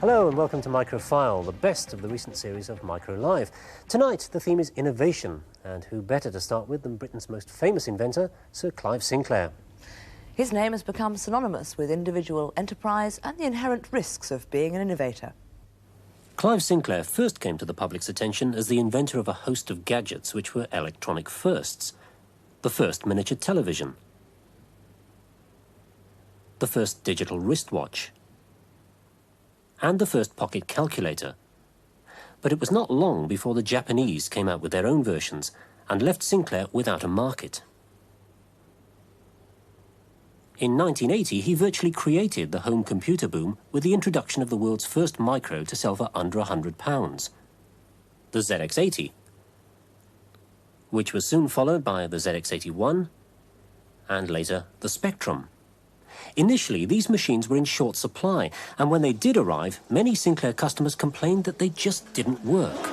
Hello and welcome to Microfile, the best of the recent series of Micro Live. Tonight the theme is innovation, and who better to start with than Britain's most famous inventor, Sir Clive Sinclair. His name has become synonymous with individual enterprise and the inherent risks of being an innovator. Clive Sinclair first came to the public's attention as the inventor of a host of gadgets which were electronic firsts. The first miniature television, the first digital wristwatch, and the first pocket calculator. But it was not long before the Japanese came out with their own versions and left Sinclair without a market. In 1980, he virtually created the home computer boom with the introduction of the world's first micro to sell for under £100, the ZX80, which was soon followed by the ZX81 and later the Spectrum. Initially, these machines were in short supply, and when they did arrive, many Sinclair customers complained that they just didn't work.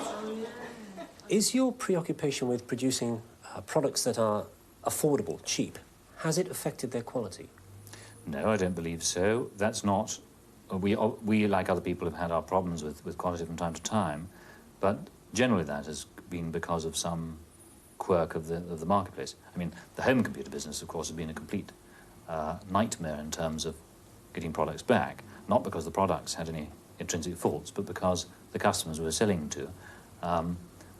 Is your preoccupation with producing products that are affordable, cheap, has it affected their quality? No, I don't believe so. That's not... We, like other people, have had our problems with quality from time to time, but generally that has been because of some quirk of the marketplace. I mean, the home computer business, of course, has been a complete nightmare in terms of getting products back, not because the products had any intrinsic faults, but because the customers we were selling to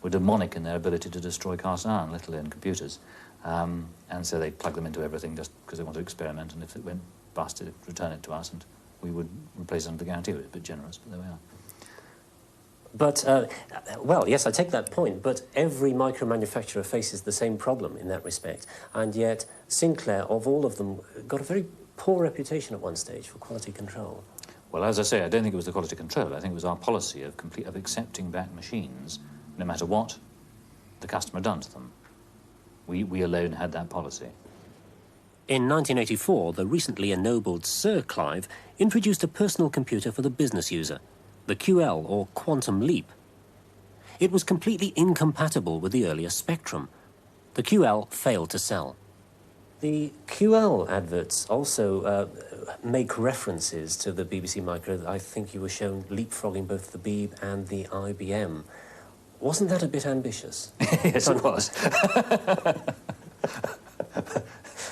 were demonic in their ability to destroy cast iron, let alone computers. And so they plug them into everything just because they want to experiment, and if it went bust, they'd return it to us, and we would replace it under the guarantee. It was a bit generous, but there we are. But, well, yes, I take that point, but every micro manufacturer faces the same problem in that respect, and yet Sinclair, of all of them, got a very poor reputation at one stage for quality control. Well, as I say, I don't think it was the quality control. I think it was our policy of accepting back machines, no matter what the customer had done to them. We alone had that policy. In 1984, the recently ennobled Sir Clive introduced a personal computer for the business user, the QL, or Quantum Leap. It was completely incompatible with the earlier Spectrum. The QL failed to sell. The QL adverts also make references to the BBC Micro. I think you were shown leapfrogging both the Beeb and the IBM. Wasn't that a bit ambitious? Yes, it was.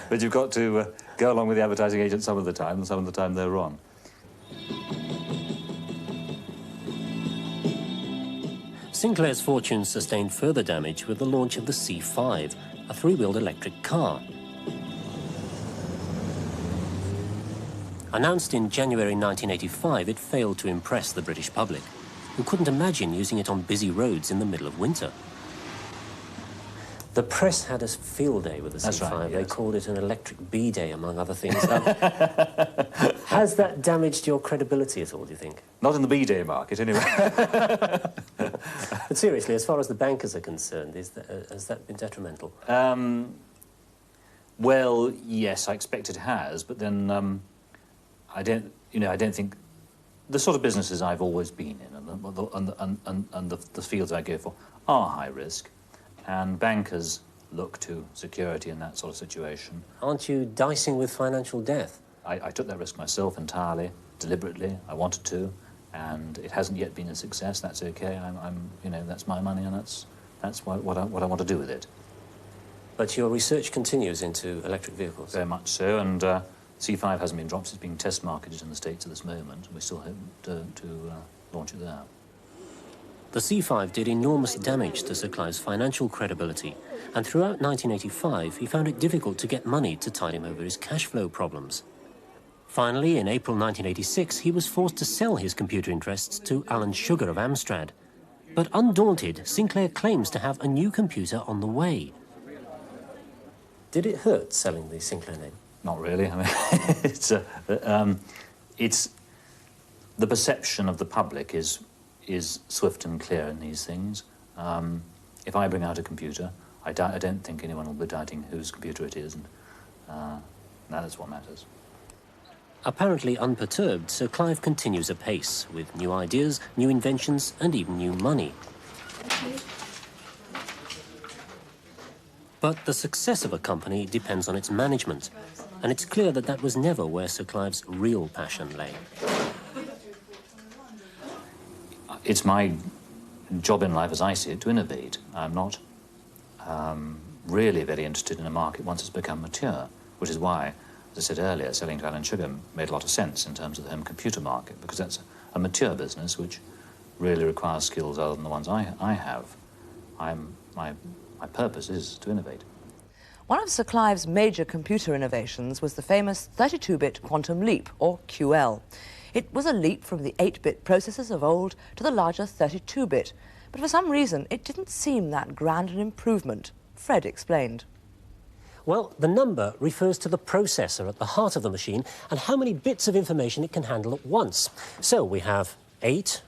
But you've got to go along with the advertising agent some of the time, and some of the time they're wrong. Sinclair's fortunes sustained further damage with the launch of the C5, a three-wheeled electric car. Announced in January 1985, it failed to impress the British public, who couldn't imagine using it on busy roads in the middle of winter. The press had a field day with the C5. Right, yes. They called it an electric bee-day, among other things. Has that damaged your credibility at all, do you think? Not in the bee-day market, anyway. But seriously, as far as the bankers are concerned, has that been detrimental? Well, yes, I expect it has, but then I don't think the sort of businesses I've always been in and the fields I go for are high risk, and bankers look to security in that sort of situation. Aren't you dicing with financial death? I took that risk myself entirely, deliberately. I wanted to, and it hasn't yet been a success. That's okay. That's my money, and that's what I want to do with it. But your research continues into electric vehicles. Very much so, and C5 hasn't been dropped. It's being test marketed in the States at this moment, and we still hope to launch it there. The C5 did enormous damage to Sir Clive's financial credibility, and throughout 1985 he found it difficult to get money to tide him over his cash flow problems. Finally, in April 1986, he was forced to sell his computer interests to Alan Sugar of Amstrad. But undaunted, Sinclair claims to have a new computer on the way. Did it hurt selling the Sinclair name? Not really. I mean, it's the perception of the public is swift and clear in these things. If I bring out a computer, I don't think anyone will be doubting whose computer it is, and that is what matters. Apparently unperturbed, Sir Clive continues apace, with new ideas, new inventions, and even new money. But the success of a company depends on its management, and it's clear that that was never where Sir Clive's real passion lay. it's my job in life, as I see it, to innovate. I'm not really very interested in a market once it's become mature, which is why, as I said earlier, selling to Alan Sugar made a lot of sense in terms of the home computer market, because that's a mature business which really requires skills other than the ones I have. My purpose is to innovate. One of Sir Clive's major computer innovations was the famous 32-bit quantum leap, or QL. It was a leap from the 8-bit processors of old to the larger 32-bit, but for some reason it didn't seem that grand an improvement. Fred explained. Well, the number refers to the processor at the heart of the machine and how many bits of information it can handle at once. So we have 8,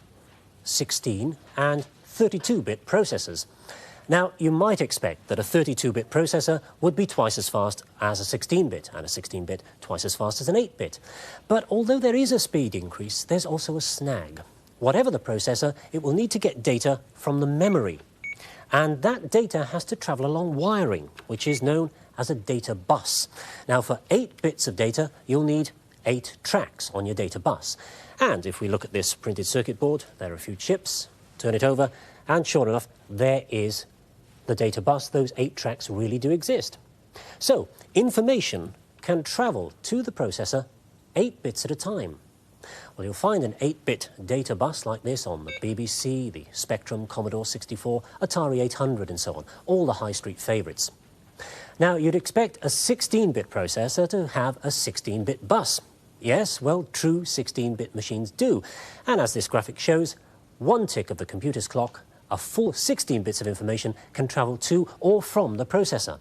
16 and 32-bit processors. Now, you might expect that a 32-bit processor would be twice as fast as a 16-bit, and a 16-bit twice as fast as an 8-bit. But although there is a speed increase, there's also a snag. Whatever the processor, it will need to get data from the memory. And that data has to travel along wiring, which is known as a data bus. Now, for 8 bits of data, you'll need 8 tracks on your data bus. And if we look at this printed circuit board, there are a few chips. Turn it over, and sure enough, there is the data bus. Those 8 tracks really do exist. So, information can travel to the processor 8 bits at a time. Well, you'll find an 8-bit data bus like this on the BBC, the Spectrum, Commodore 64, Atari 800 and so on, all the high street favourites. Now, you'd expect a 16-bit processor to have a 16-bit bus. Yes, well, true 16-bit machines do. And as this graphic shows, one tick of the computer's clock, a full 16 bits of information can travel to or from the processor.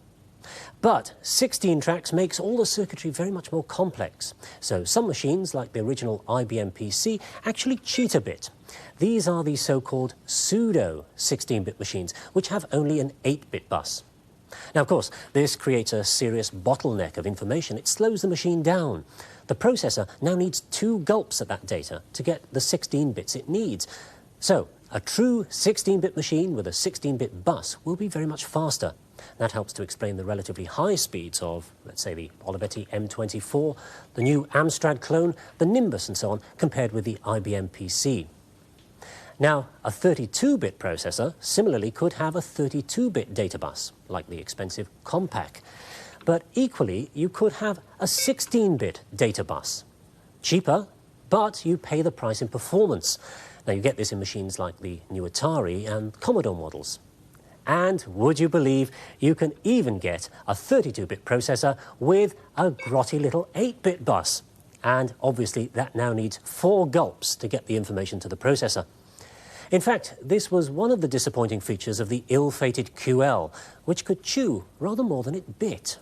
But 16 tracks makes all the circuitry very much more complex. So some machines, like the original IBM PC, actually cheat a bit. These are the so-called pseudo 16-bit machines, which have only an 8-bit bus. Now, of course, this creates a serious bottleneck of information. It slows the machine down. The processor now needs 2 gulps of that data to get the 16 bits it needs. So, a true 16-bit machine with a 16-bit bus will be very much faster. That helps to explain the relatively high speeds of, let's say, the Olivetti M24, the new Amstrad clone, the Nimbus and so on, compared with the IBM PC. Now, a 32-bit processor similarly could have a 32-bit data bus, like the expensive Compaq. But equally, you could have a 16-bit data bus. Cheaper, but you pay the price in performance. Now, you get this in machines like the new Atari and Commodore models. And would you believe you can even get a 32-bit processor with a grotty little 8-bit bus? And obviously, that now needs 4 gulps to get the information to the processor. In fact, this was one of the disappointing features of the ill-fated QL, which could chew rather more than it bit.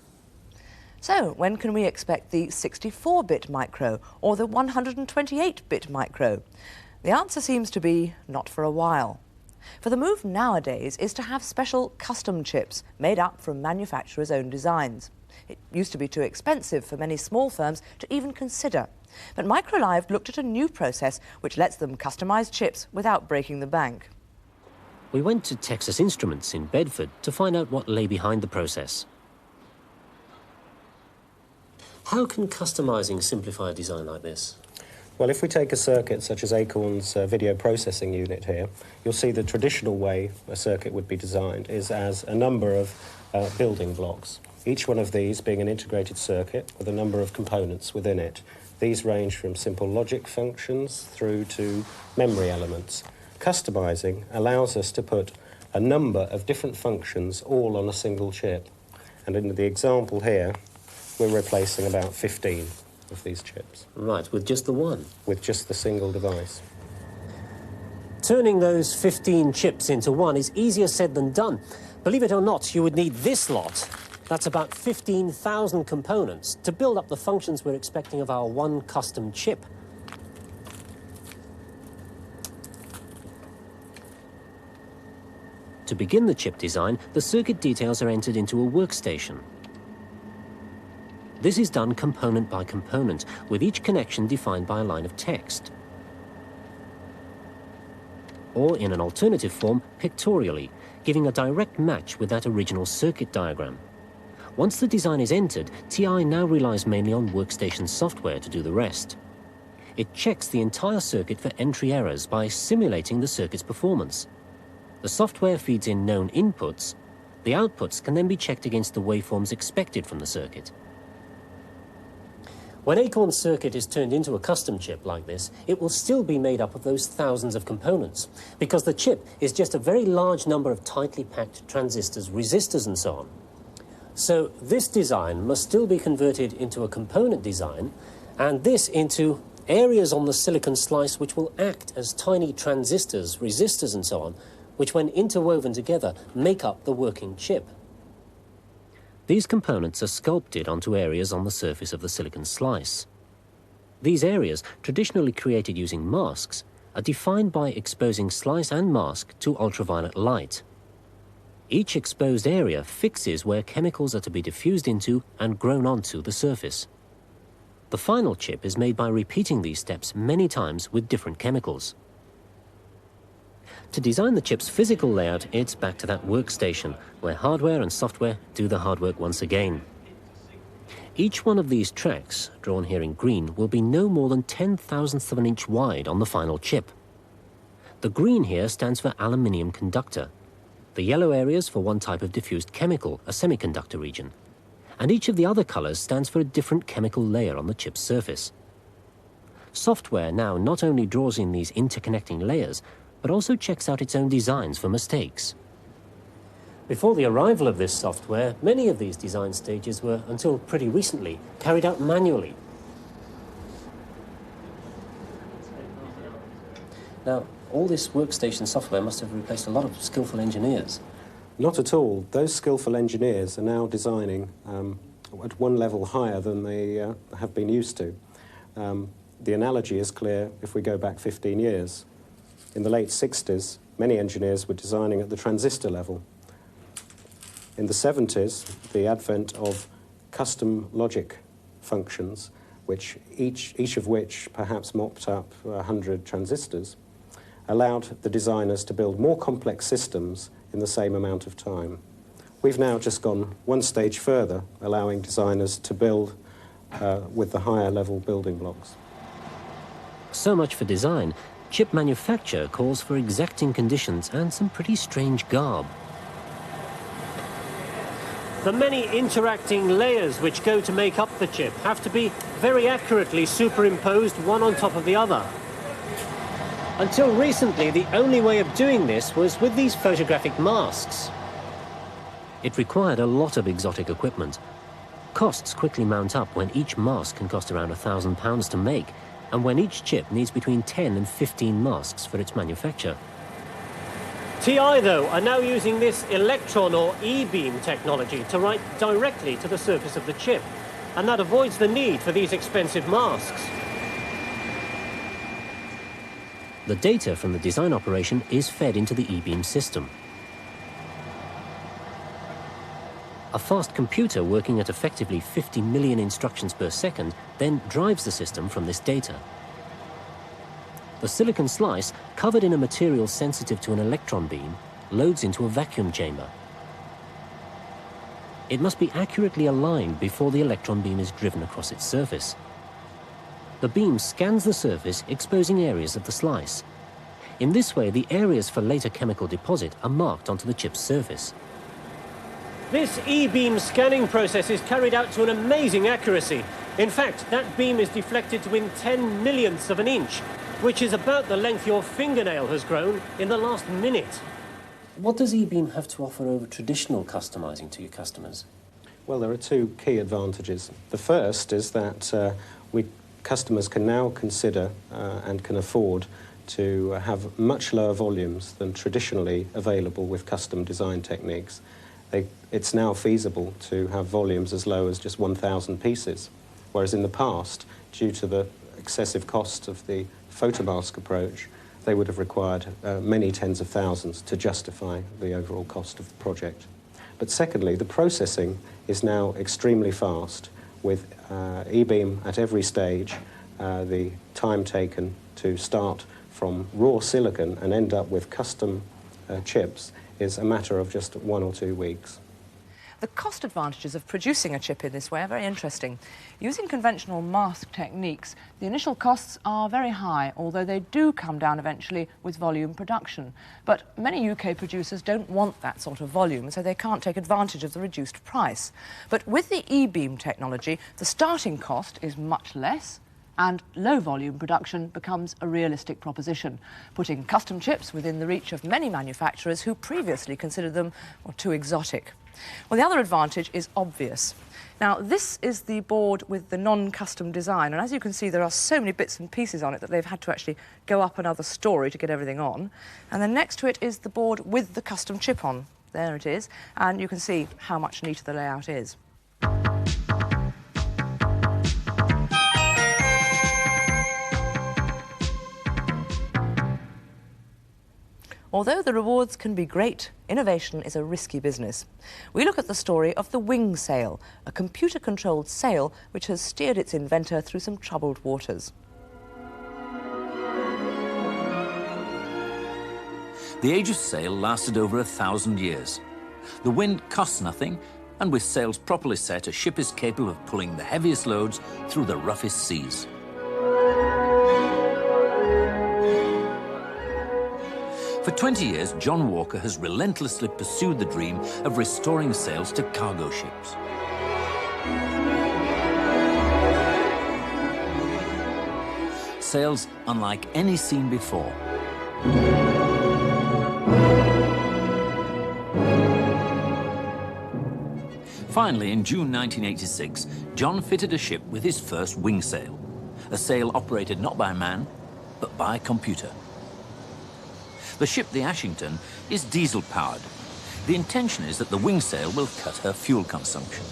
So, when can we expect the 64-bit micro or the 128-bit micro? The answer seems to be not for a while. For the move nowadays is to have special custom chips made up from manufacturers' own designs. It used to be too expensive for many small firms to even consider. But MicroLive looked at a new process which lets them customise chips without breaking the bank. We went to Texas Instruments in Bedford to find out what lay behind the process. How can customising simplify a design like this? Well, if we take a circuit such as Acorn's video processing unit here, you'll see the traditional way a circuit would be designed is as a number of building blocks, each one of these being an integrated circuit with a number of components within it. These range from simple logic functions through to memory elements. Customising allows us to put a number of different functions all on a single chip. And in the example here, we're replacing about 15 of these chips. Right, with just the one? With just the single device. Turning those 15 chips into one is easier said than done. Believe it or not, you would need this lot. That's about 15,000 components to build up the functions we're expecting of our one custom chip. To begin the chip design, the circuit details are entered into a workstation. This is done component by component, with each connection defined by a line of text. Or in an alternative form, pictorially, giving a direct match with that original circuit diagram. Once the design is entered, TI now relies mainly on workstation software to do the rest. it checks the entire circuit for entry errors by simulating the circuit's performance. The software feeds in known inputs. The outputs can then be checked against the waveforms expected from the circuit. When Acorn's circuit is turned into a custom chip like this, it will still be made up of those thousands of components, because the chip is just a very large number of tightly packed transistors, resistors and so on. So this design must still be converted into a component design, and this into areas on the silicon slice which will act as tiny transistors, resistors and so on, which when interwoven together make up the working chip. These components are sculpted onto areas on the surface of the silicon slice. These areas, traditionally created using masks, are defined by exposing slice and mask to ultraviolet light. Each exposed area fixes where chemicals are to be diffused into and grown onto the surface. The final chip is made by repeating these steps many times with different chemicals. To design the chip's physical layout, it's back to that workstation, where hardware and software do the hard work once again. Each one of these tracks, drawn here in green, will be no more than 10,000ths of an inch wide on the final chip. The green here stands for aluminium conductor. The yellow areas for one type of diffused chemical, a semiconductor region. And each of the other colors stands for a different chemical layer on the chip's surface. Software now not only draws in these interconnecting layers, but also checks out its own designs for mistakes. Before the arrival of this software, many of these design stages were, until pretty recently, carried out manually. Now, all this workstation software must have replaced a lot of skillful engineers. Not at all. Those skillful engineers are now designing at one level higher than they have been used to. The analogy is clear if we go back 15 years. In the late 60s, many engineers were designing at the transistor level. In the 70s, the advent of custom logic functions, which each of which perhaps mopped up 100 transistors, allowed the designers to build more complex systems in the same amount of time. We've now just gone one stage further, allowing designers to build with the higher level building blocks. So much for design. Chip manufacture calls for exacting conditions and some pretty strange garb. The many interacting layers which go to make up the chip have to be very accurately superimposed one on top of the other. Until recently, the only way of doing this was with these photographic masks. It required a lot of exotic equipment. Costs quickly mount up when each mask can cost around £1,000 to make, and when each chip needs between 10 and 15 masks for its manufacture. TI, though, are now using this electron or E-beam technology to write directly to the surface of the chip, and that avoids the need for these expensive masks. The data from the design operation is fed into the E-beam system. A fast computer working at effectively 50 million instructions per second then drives the system from this data. The silicon slice, covered in a material sensitive to an electron beam, loads into a vacuum chamber. It must be accurately aligned before the electron beam is driven across its surface. The beam scans the surface, exposing areas of the slice. In this way, the areas for later chemical deposit are marked onto the chip's surface. This E-beam scanning process is carried out to an amazing accuracy. In fact, that beam is deflected to within 10 millionths of an inch, which is about the length your fingernail has grown in the last minute. What does E-beam have to offer over traditional customizing to your customers? Well, there are two key advantages. The first is that customers can now consider and can afford to have much lower volumes than traditionally available with custom design techniques. It's now feasible to have volumes as low as just 1,000 pieces, whereas in the past, due to the excessive cost of the photomask approach, they would have required many tens of thousands to justify the overall cost of the project. But secondly, the processing is now extremely fast, with E-beam at every stage. The time taken to start from raw silicon and end up with custom chips is a matter of just 1 or 2 weeks. The cost advantages of producing a chip in this way are very interesting. Using conventional mask techniques, the initial costs are very high, although they do come down eventually with volume production. But many UK producers don't want that sort of volume, so they can't take advantage of the reduced price. But with the E-beam technology, the starting cost is much less, and low-volume production becomes a realistic proposition, putting custom chips within the reach of many manufacturers who previously considered them too exotic. Well, the other advantage is obvious. Now, this is the board with the non-custom design, and as you can see, there are so many bits and pieces on it that they've had to actually go up another story to get everything on. And then next to it is the board with the custom chip on. There it is, and you can see how much neater the layout is. Although the rewards can be great, innovation is a risky business. We look at the story of the wing sail, a computer-controlled sail which has steered its inventor through some troubled waters. The age of sail lasted over 1,000 years. The wind costs nothing, and with sails properly set, a ship is capable of pulling the heaviest loads through the roughest seas. For 20 years, John Walker has relentlessly pursued the dream of restoring sails to cargo ships. Sails unlike any seen before. Finally, in June 1986, John fitted a ship with his first wing sail, a sail operated not by man, but by a computer. The ship, the Ashington, is diesel-powered. The intention is that the wing sail will cut her fuel consumption.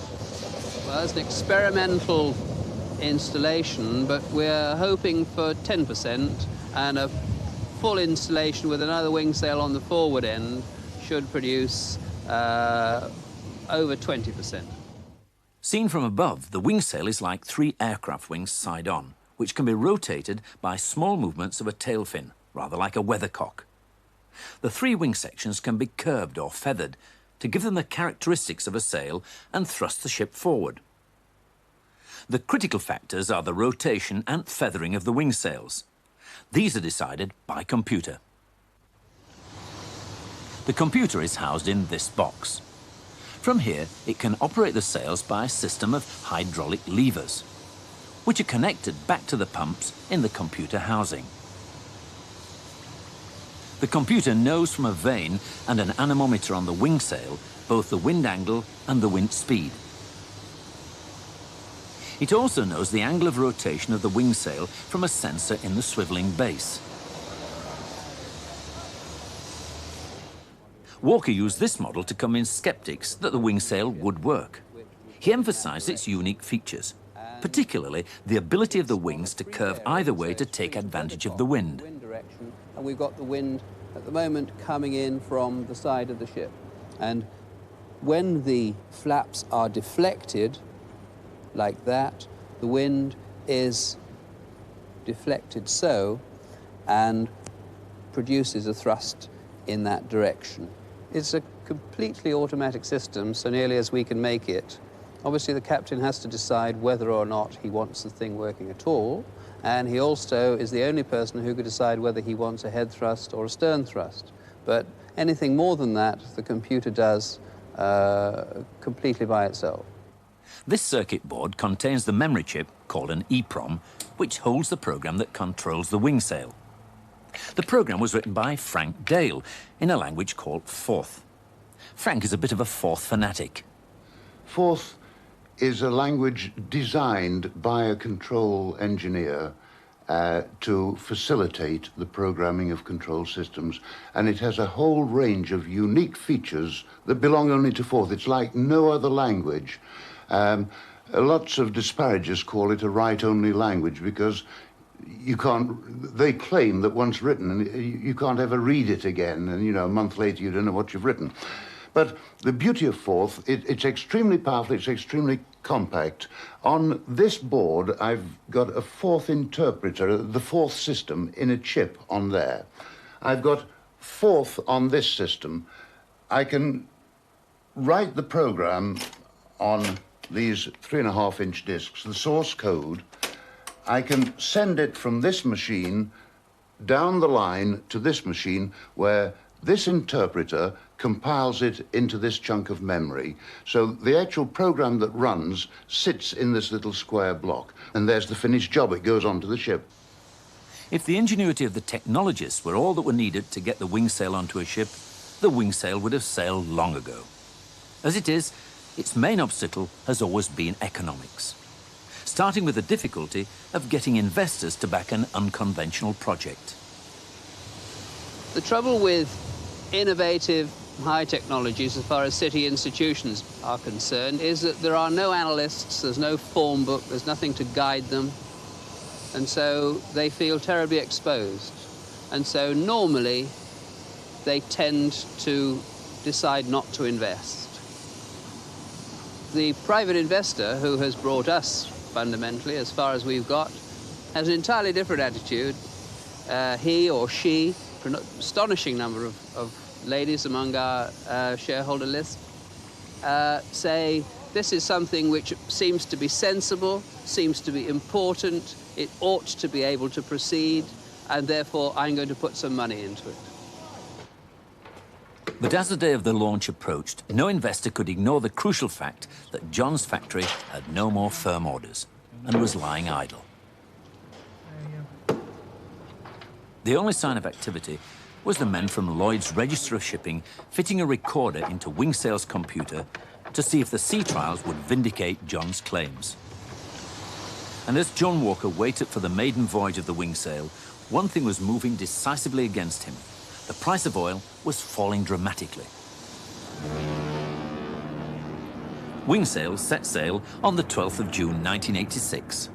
Well, it's an experimental installation, but we're hoping for 10%, and a full installation with another wing sail on the forward end should produce over 20%. Seen from above, the wing sail is like 3 aircraft wings side-on, which can be rotated by small movements of a tail fin, rather like a weathercock. The 3 wing sections can be curved or feathered to give them the characteristics of a sail and thrust the ship forward. The critical factors are the rotation and feathering of the wing sails. These are decided by computer. The computer is housed in this box. From here, it can operate the sails by a system of hydraulic levers, which are connected back to the pumps in the computer housing. The computer knows from a vane and an anemometer on the wing sail both the wind angle and the wind speed. It also knows the angle of rotation of the wing sail from a sensor in the swivelling base. Walker used this model to convince skeptics that the wing sail would work. He emphasised its unique features, particularly the ability of the wings to curve either way to take advantage of the wind. And we've got the wind at the moment coming in from the side of the ship. And when the flaps are deflected like that, the wind is deflected so and produces a thrust in that direction. It's a completely automatic system, so nearly as we can make it. Obviously, the captain has to decide whether or not he wants the thing working at all, and he also is the only person who could decide whether he wants a head thrust or a stern thrust. But anything more than that, the computer does completely by itself. This circuit board contains the memory chip, called an EEPROM, which holds the program that controls the wing sail. The program was written by Frank Dale in a language called Forth. Frank is a bit of a Forth fanatic. Forth is a language designed by a control engineer to facilitate the programming of control systems, and it has a whole range of unique features that belong only to Forth. It's like no other language. Lots of disparagers call it a write-only language because you can't, they claim that once written, you can't ever read it again, and you know, a month later you don't know what you've written. But the beauty of Forth, it's extremely powerful, it's extremely compact. On this board, I've got a Forth interpreter, the Forth system, in a chip on there. I've got Forth on this system. I can write the program on these 3.5-inch discs, the source code, I can send it from this machine down the line to this machine where this interpreter compiles it into this chunk of memory. So the actual program that runs sits in this little square block, and there's the finished job. It goes onto the ship. If the ingenuity of the technologists were all that were needed to get the wing sail onto a ship, the wing sail would have sailed long ago. As it is, its main obstacle has always been economics, starting with the difficulty of getting investors to back an unconventional project. The trouble with innovative high technologies as far as city institutions are concerned is that there are no analysts, there's no form book, there's nothing to guide them, and so they feel terribly exposed. And so normally they tend to decide not to invest. The private investor who has brought us fundamentally as far as we've got has an entirely different attitude. He or she, an astonishing number of ladies among our shareholder list, say this is something which seems to be sensible, seems to be important, it ought to be able to proceed, and therefore I'm going to put some money into it. But as the day of the launch approached, no investor could ignore the crucial fact that John's factory had no more firm orders and was lying idle. The only sign of activity was the men from Lloyd's Register of Shipping fitting a recorder into Wingsail's computer to see if the sea trials would vindicate John's claims. And as John Walker waited for the maiden voyage of the Wingsail, one thing was moving decisively against him. The price of oil was falling dramatically. Wingsail set sail on the 12th of June 1986.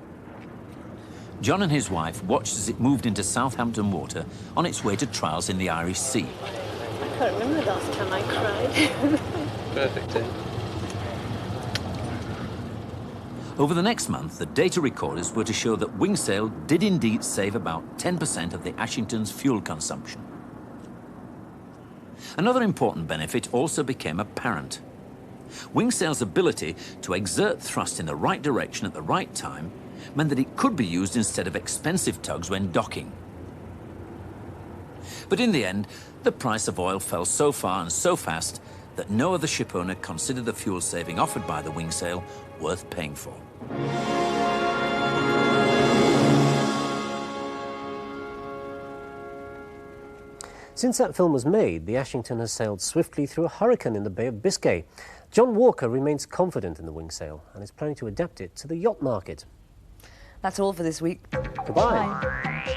John and his wife watched as it moved into Southampton water on its way to trials in the Irish Sea. I can't remember the last time I cried. Perfect, eh? Over the next month, the data recorders were to show that Wingsail did indeed save about 10% of the Ashington's fuel consumption. Another important benefit also became apparent. Wingsail's ability to exert thrust in the right direction at the right time meant that it could be used instead of expensive tugs when docking. But in the end, the price of oil fell so far and so fast that no other shipowner considered the fuel saving offered by the Wingsail worth paying for. Since that film was made, the Ashington has sailed swiftly through a hurricane in the Bay of Biscay. John Walker remains confident in the Wingsail and is planning to adapt it to the yacht market. That's all for this week. Goodbye. Bye.